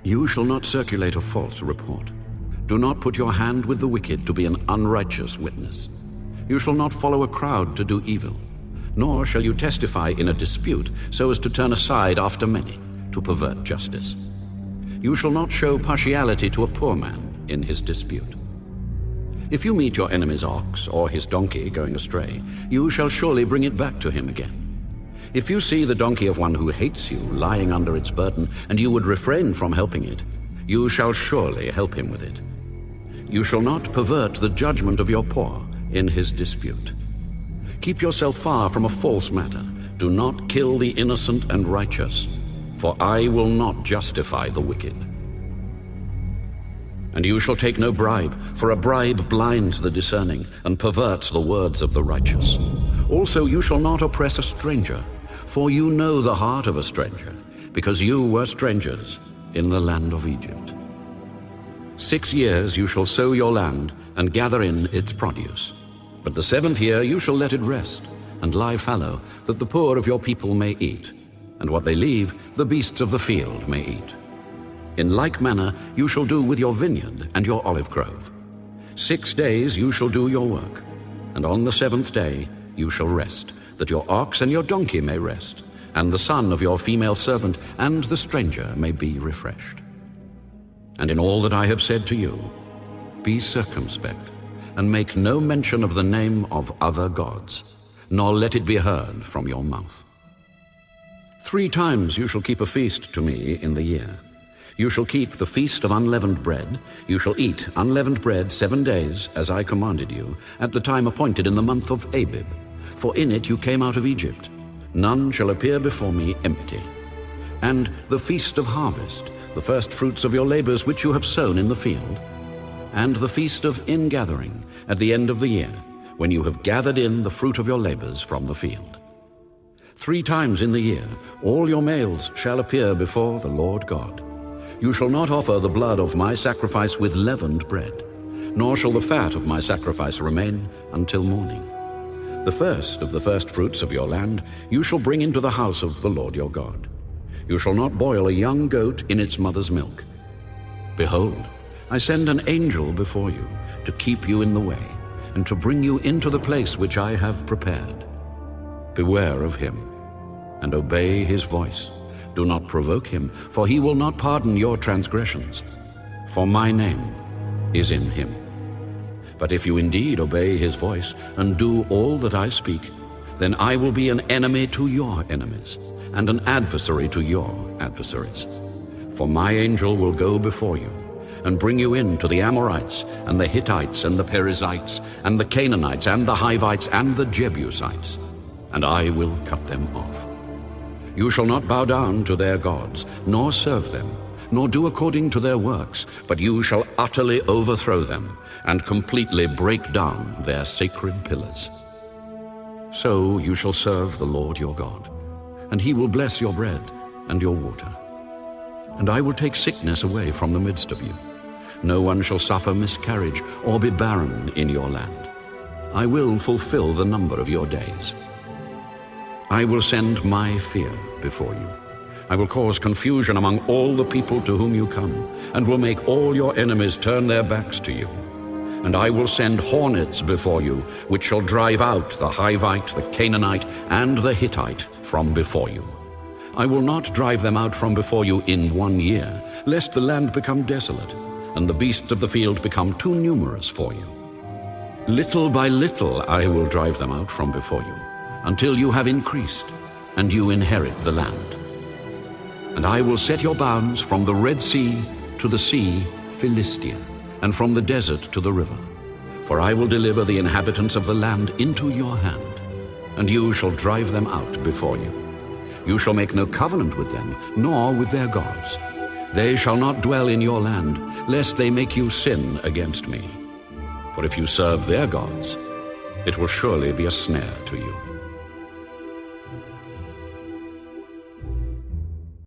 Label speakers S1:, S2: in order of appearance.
S1: You shall not circulate a false report. Do not put your hand with the wicked to be an unrighteous witness. You shall not follow a crowd to do evil, nor shall you testify in a dispute so as to turn aside after many, to pervert justice. You shall not show partiality to a poor man in his dispute. If you meet your enemy's ox or his donkey going astray, you shall surely bring it back to him again. If you see the donkey of one who hates you lying under its burden, and you would refrain from helping it, you shall surely help him with it. You shall not pervert the judgment of your poor in his dispute. Keep yourself far from a false matter. Do not kill the innocent and righteous, for I will not justify the wicked. And you shall take no bribe, for a bribe blinds the discerning and perverts the words of the righteous. Also you shall not oppress a stranger, for you know the heart of a stranger, because you were strangers in the land of Egypt. 6 years you shall sow your land and gather in its produce. But the 7th year you shall let it rest and lie fallow, that the poor of your people may eat, and what they leave the beasts of the field may eat. In like manner you shall do with your vineyard and your olive grove. 6 days you shall do your work, and on the 7th day you shall rest, that your ox and your donkey may rest, and the son of your female servant and the stranger may be refreshed. And in all that I have said to you, be circumspect, and make no mention of the name of other gods, nor let it be heard from your mouth. 3 times you shall keep a feast to me in the year. You shall keep the feast of unleavened bread. You shall eat unleavened bread 7 days, as I commanded you, at the time appointed in the month of Abib. For in it you came out of Egypt. None shall appear before me empty. And the feast of harvest, the first fruits of your labors which you have sown in the field. And the feast of ingathering, at the end of the year, when you have gathered in the fruit of your labors from the field. 3 times in the year all your males shall appear before the Lord God. You shall not offer the blood of my sacrifice with leavened bread, nor shall the fat of my sacrifice remain until morning. The first of the first fruits of your land you shall bring into the house of the Lord your God. You shall not boil a young goat in its mother's milk. Behold, I send an angel before you to keep you in the way, and to bring you into the place which I have prepared. Beware of him, and obey his voice. Do not provoke him, for he will not pardon your transgressions, for my name is in him. But if you indeed obey his voice and do all that I speak, then I will be an enemy to your enemies, and an adversary to your adversaries. For my angel will go before you, and bring you in to the Amorites, and the Hittites, and the Perizzites, and the Canaanites, and the Hivites, and the Jebusites, and I will cut them off. You shall not bow down to their gods, nor serve them, nor do according to their works, but you shall utterly overthrow them, and completely break down their sacred pillars. So you shall serve the Lord your God, and he will bless your bread and your water. And I will take sickness away from the midst of you. No one shall suffer miscarriage or be barren in your land. I will fulfill the number of your days. I will send my fear before you. I will cause confusion among all the people to whom you come, and will make all your enemies turn their backs to you. And I will send hornets before you, which shall drive out the Hivite, the Canaanite, and the Hittite from before you. I will not drive them out from before you in 1 year, lest the land become desolate, and the beasts of the field become too numerous for you. Little by little I will drive them out from before you, until you have increased, and you inherit the land. And I will set your bounds from the Red Sea to the sea Philistia, and from the desert to the river. For I will deliver the inhabitants of the land into your hand, and you shall drive them out before you. You shall make no covenant with them, nor with their gods. They shall not dwell in your land, lest they make you sin against me. For if you serve their gods, it will surely be a snare to you.